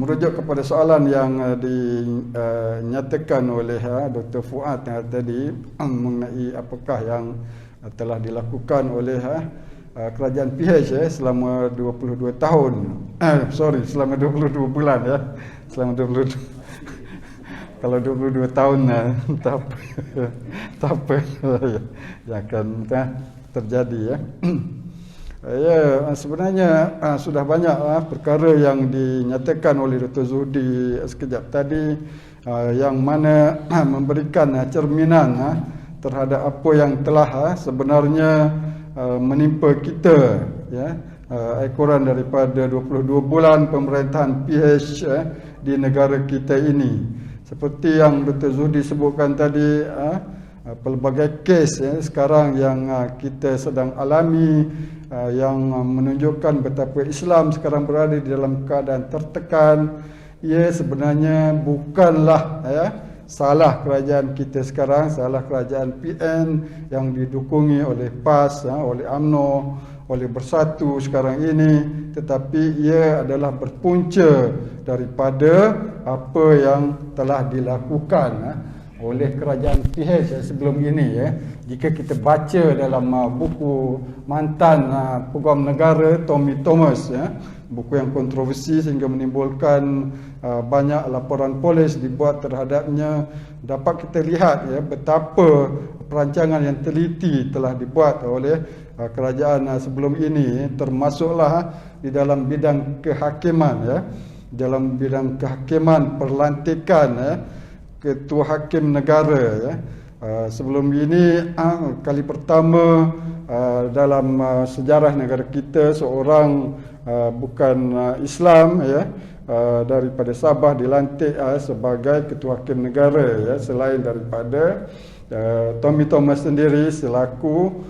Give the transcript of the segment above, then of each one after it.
Merujuk kepada soalan yang dinyatakan oleh Dr. Fuad tadi mengenai apakah yang telah dilakukan oleh kerajaan PH selama 22 tahun. Selama 22 bulan ya. Selama 22. Kalau 22 tahun tak apa yang akan terjadi ya. Ya, sebenarnya sudah banyak perkara yang dinyatakan oleh Dr. Zuhdi sekejap tadi yang mana memberikan cerminan terhadap apa yang telah sebenarnya menimpa kita ya, ekoran daripada 22 bulan pemerintahan PH di negara kita ini. Seperti yang Dr. Zuhdi sebutkan tadi, pelbagai kes sekarang yang kita sedang alami, yang menunjukkan betapa Islam sekarang berada di dalam keadaan tertekan. Ia sebenarnya bukanlah salah kerajaan kita sekarang, salah kerajaan PN yang didukungi oleh PAS, oleh UMNO, oleh Bersatu sekarang ini, tetapi ia adalah berpunca daripada apa yang telah dilakukan oleh kerajaan PH sebelum ini ya. Jika kita baca dalam buku mantan Peguam Negara Tommy Thomas ya, buku yang kontroversi sehingga menimbulkan banyak laporan polis dibuat terhadapnya, dapat kita lihat ya betapa perancangan yang teliti telah dibuat oleh kerajaan sebelum ini, termasuklah di dalam bidang kehakiman ya, dalam bidang kehakiman, perlantikan ya, Ketua Hakim Negara ya. Sebelum ini kali pertama dalam sejarah negara kita seorang bukan Islam ya, daripada Sabah dilantik sebagai Ketua Hakim Negara ya, selain daripada Tommy Thomas sendiri selaku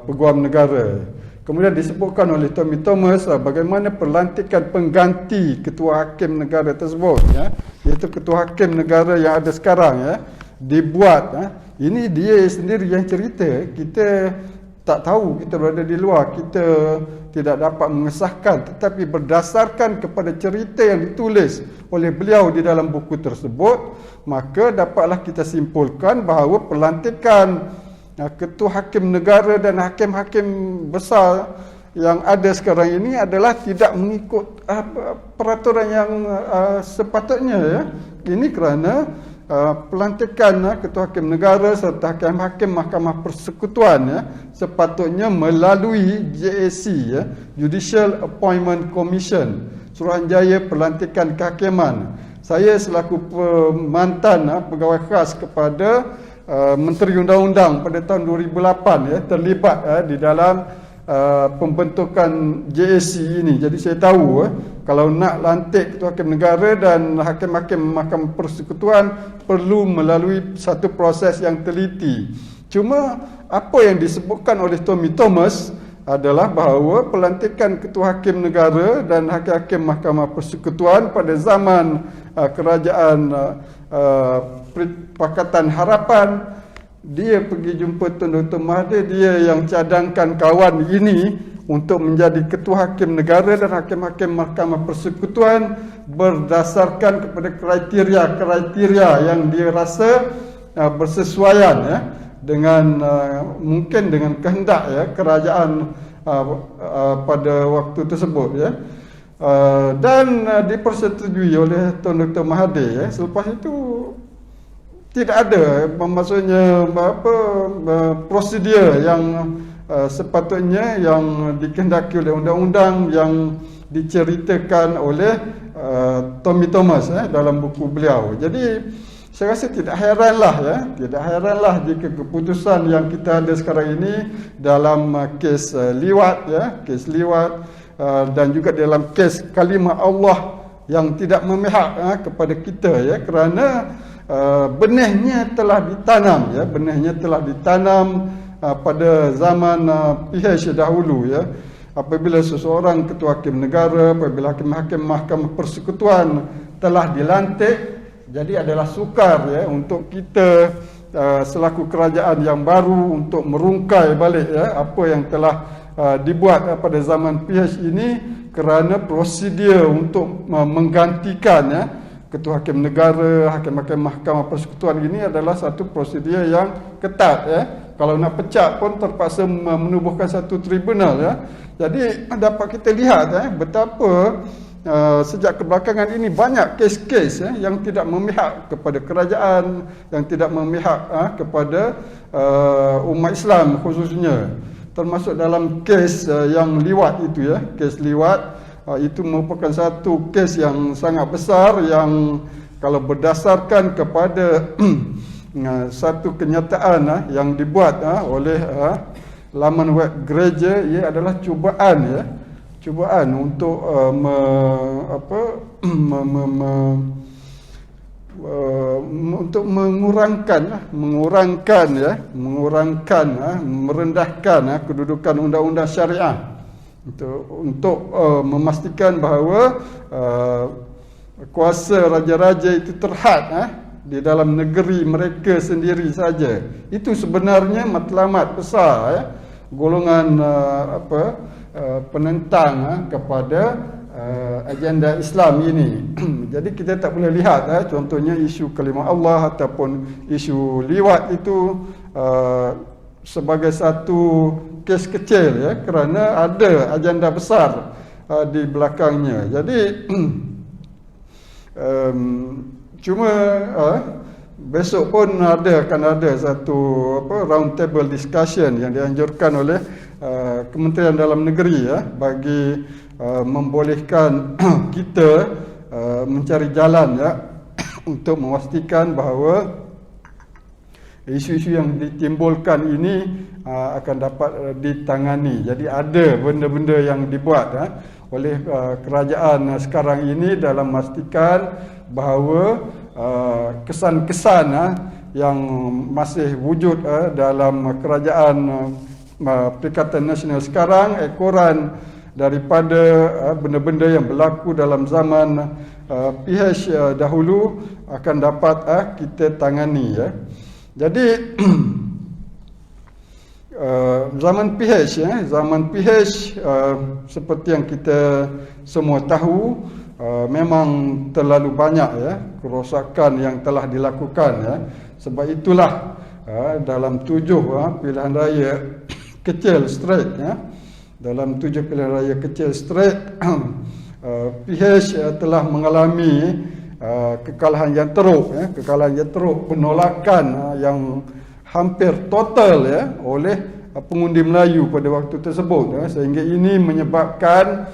Peguam Negara. Kemudian disebutkan oleh Tommy Thomas bagaimana pelantikan pengganti Ketua Hakim Negara tersebut ya, iaitu Ketua Hakim Negara yang ada sekarang ya, dibuat. Ini dia sendiri yang cerita, kita tak tahu, kita berada di luar, kita tidak dapat mengesahkan, tetapi berdasarkan kepada cerita yang ditulis oleh beliau di dalam buku tersebut, maka dapatlah kita simpulkan bahawa pelantikan Ketua Hakim Negara dan hakim-hakim besar yang ada sekarang ini adalah tidak mengikut peraturan yang sepatutnya ya. Ini kerana pelantikan Ketua Hakim Negara serta hakim-hakim Mahkamah Persekutuan ya, sepatutnya melalui JAC ya, Judicial Appointment Commission, Suruhanjaya Pelantikan Kehakiman. Saya selaku mantan pegawai khas kepada Menteri Undang-Undang pada tahun 2008 ya, terlibat di dalam pembentukan JAC ini. Jadi saya tahu kalau nak lantik Ketua Hakim Negara dan hakim-hakim Mahkamah Persekutuan perlu melalui satu proses yang teliti. Cuma apa yang disebutkan oleh Tommy Thomas adalah bahawa pelantikan Ketua Hakim Negara dan hakim-hakim Mahkamah Persekutuan pada zaman kerajaan Pakatan Harapan, dia pergi jumpa Tun Dr. Mahathir, dia yang cadangkan kawan ini untuk menjadi Ketua Hakim Negara dan hakim-hakim Mahkamah Persekutuan berdasarkan kepada kriteria-kriteria yang dia rasa bersesuaian ya, dengan mungkin dengan kehendak ya kerajaan pada waktu tersebut ya. Dan dipersetujui oleh Tun Dr. Mahathir ya. Selepas itu tidak ada maksudnya prosedur yang sepatutnya yang dikehendaki oleh undang-undang yang diceritakan oleh Tommy Thomas dalam buku beliau. Jadi saya rasa tidak heranlah jika keputusan yang kita ada sekarang ini dalam kes liwat ya, kes liwat dan juga dalam kes kalimah Allah yang tidak memihak kepada kita ya, kerana benihnya telah ditanam ya, benihnya telah ditanam pada zaman PH dahulu ya. Apabila seseorang Ketua Hakim Negara, apabila hakim-hakim Mahkamah Persekutuan telah dilantik, jadi adalah sukar ya untuk kita selaku kerajaan yang baru untuk merungkai balik ya apa yang telah dibuat pada zaman PH ini, kerana prosedur untuk menggantikan Ketua Hakim Negara, Hakim-Hakim Mahkamah Persekutuan ini adalah satu prosedur yang ketat Kalau nak pecat pun terpaksa menubuhkan satu tribunal Jadi dapat kita lihat betapa sejak kebelakangan ini banyak kes-kes yang tidak memihak kepada kerajaan, yang tidak memihak kepada umat Islam khususnya. Termasuk dalam kes yang liwat itu kes liwat itu merupakan satu kes yang sangat besar yang kalau berdasarkan kepada satu kenyataan yang dibuat oleh laman web gereja, ia adalah cubaan cubaan untuk untuk merendahkan kedudukan undang-undang syariah untuk memastikan bahawa kuasa raja-raja itu terhad di dalam negeri mereka sendiri saja. Itu sebenarnya matlamat besar golongan penentang kepada agenda Islam ini. Jadi kita tak boleh lihat contohnya isu kalimah Allah ataupun isu liwat itu sebagai satu kes kecil kerana ada agenda besar di belakangnya. Jadi cuma besok pun akan ada satu round table discussion yang dianjurkan oleh Kementerian Dalam Negeri bagi membolehkan kita mencari jalan untuk memastikan bahawa isu-isu yang ditimbulkan ini akan dapat ditangani. Jadi ada benda-benda yang dibuat oleh kerajaan sekarang ini dalam memastikan bahawa kesan-kesan yang masih wujud dalam kerajaan Perikatan Nasional sekarang, ekoran daripada benda-benda yang berlaku dalam zaman PH dahulu akan dapat kita tangani Jadi zaman PH seperti yang kita semua tahu memang terlalu banyak kerosakan yang telah dilakukan sebab itulah dalam 7 pilihan raya kecil straight dalam 7 pilihan raya kecil straight PH telah mengalami kekalahan yang teruk, penolakan yang hampir total oleh pengundi Melayu pada waktu tersebut sehingga ini menyebabkan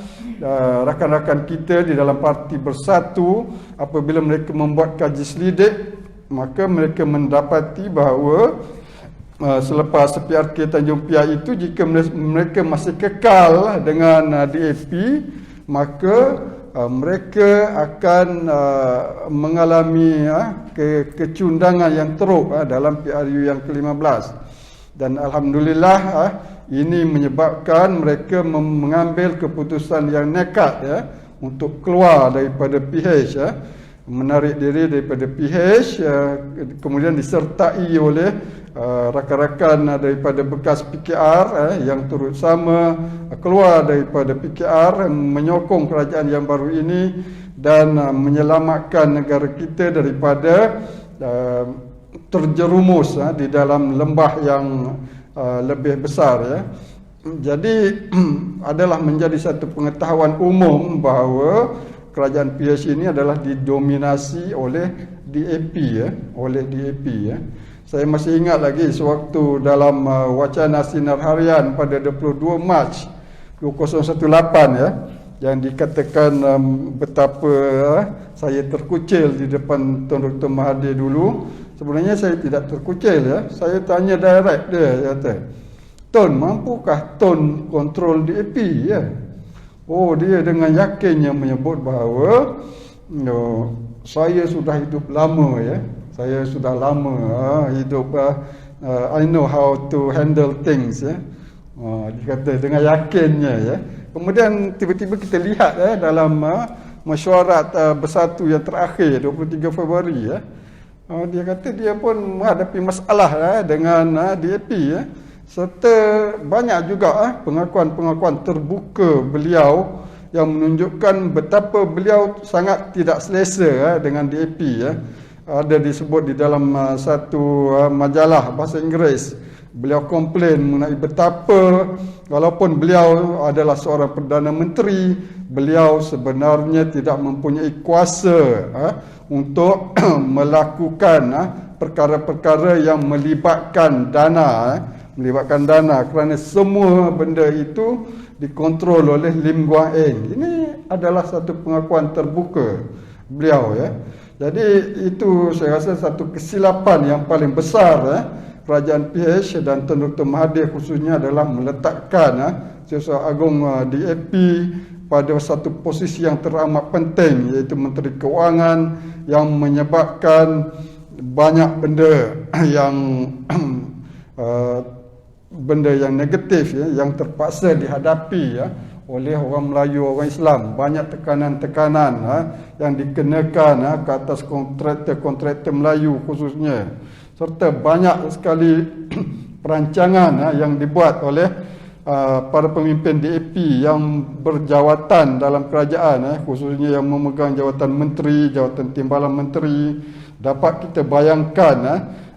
rakan-rakan kita di dalam parti Bersatu apabila mereka membuat kaji selidik, maka mereka mendapati bahawa selepas PRK Tanjung Piai itu, jika mereka masih kekal dengan DAP, maka mereka akan mengalami kecundangan yang teruk dalam PRU yang ke-15. Dan alhamdulillah ini menyebabkan mereka mengambil keputusan yang nekat untuk keluar daripada PH, menarik diri daripada PH, kemudian disertai oleh rakan-rakan daripada bekas PKR yang turut sama keluar daripada PKR, menyokong kerajaan yang baru ini dan menyelamatkan negara kita daripada terjerumus di dalam lembah yang lebih besar Jadi adalah menjadi satu pengetahuan umum bahawa kerajaan PH ini adalah didominasi oleh DAP Saya masih ingat lagi sewaktu dalam wacana sinar harian pada 22 Mac 2018 yang dikatakan betapa saya terkucil di depan Tuan Dr. Mahathir dulu. Sebenarnya saya tidak terkucil Saya tanya direct dia, kata, "Tun, mampukah Tun kontrol DAP?" Oh, dia dengan yakinnya menyebut bahawa saya sudah hidup lama Saya sudah lama hidup I know how to handle things dia kata dengan yakinnya Kemudian tiba-tiba kita lihat dalam mesyuarat bersatu yang terakhir 23 Februari dia kata dia pun menghadapi masalah dengan DAP serta banyak juga pengakuan-pengakuan terbuka beliau yang menunjukkan betapa beliau sangat tidak selesa dengan DAP Ada disebut di dalam satu majalah bahasa Inggeris. Beliau komplain mengenai betapa walaupun beliau adalah seorang Perdana Menteri, beliau sebenarnya tidak mempunyai kuasa untuk melakukan perkara-perkara yang melibatkan dana kerana semua benda itu dikontrol oleh Lim Guang Eng. Ini adalah satu pengakuan terbuka beliau Jadi itu saya rasa satu kesilapan yang paling besar kerajaan PH dan Tun Dr. Mahathir khususnya adalah meletakkan Setiausaha Agung DAP pada satu posisi yang teramat penting, iaitu Menteri Keuangan, yang menyebabkan banyak benda yang benda yang negatif yang terpaksa dihadapi oleh orang Melayu, orang Islam. Banyak tekanan-tekanan yang dikenakan ke atas kontraktor Melayu khususnya, serta banyak sekali perancangan yang dibuat oleh para pemimpin DAP yang berjawatan dalam kerajaan, khususnya yang memegang jawatan menteri, jawatan timbalan menteri. Dapat kita bayangkan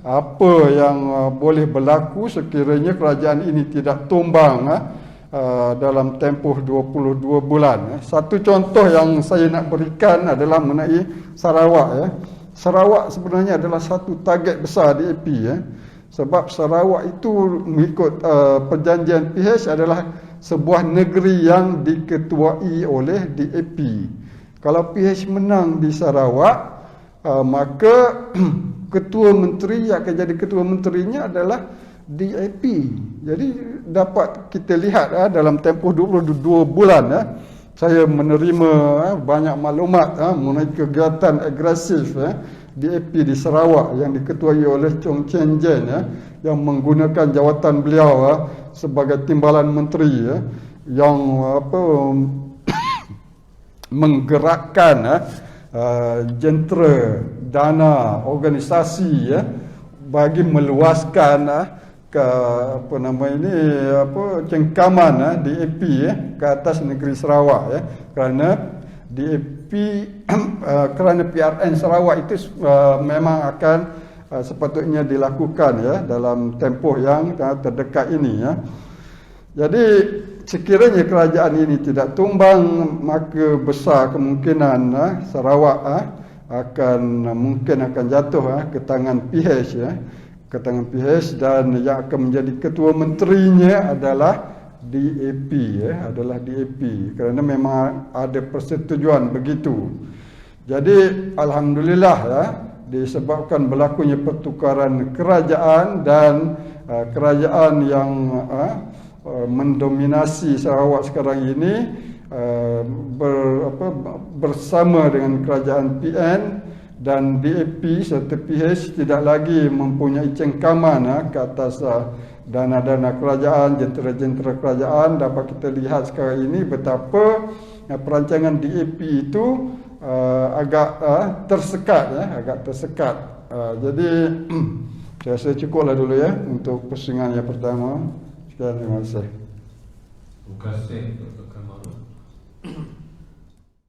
apa yang boleh berlaku sekiranya kerajaan ini tidak tumbang dalam tempoh 22 bulan. Satu contoh yang saya nak berikan adalah mengenai Sarawak. Sarawak sebenarnya adalah satu target besar DAP sebab Sarawak itu mengikut perjanjian PH adalah sebuah negeri yang diketuai oleh DAP. Kalau PH menang di Sarawak, maka ketua menteri yang akan jadi ketua menterinya adalah DAP. Jadi dapat kita lihat dalam tempoh 22 bulan saya menerima banyak maklumat mengenai kegiatan agresif DAP di Sarawak yang diketuai oleh Chong Chen Jen yang menggunakan jawatan beliau sebagai timbalan menteri yang menggerakkan jentera dana organisasi bagi meluaskan cengkaman DAP ke atas negeri Sarawak kerana DAP kerana PRN Sarawak itu memang akan sepatutnya dilakukan dalam tempoh yang terdekat ini Jadi sekiranya kerajaan ini tidak tumbang, maka besar kemungkinan Sarawak mungkin akan jatuh ke tangan PH dan yang akan menjadi ketua menterinya adalah DAP kerana memang ada persetujuan begitu. Jadi alhamdulillah disebabkan berlakunya pertukaran kerajaan dan kerajaan yang mendominasi Sarawak sekarang ini bersama dengan kerajaan PN dan DAP serta PH tidak lagi mempunyai cengkaman ke atas dana-dana kerajaan, jentera-jentera kerajaan. Dapat kita lihat sekarang ini betapa perancangan DAP itu agak tersekat. Jadi saya rasa cukuplah dulu untuk pusingan yang pertama. Sekian, terima kasih. Terima kasih Dr.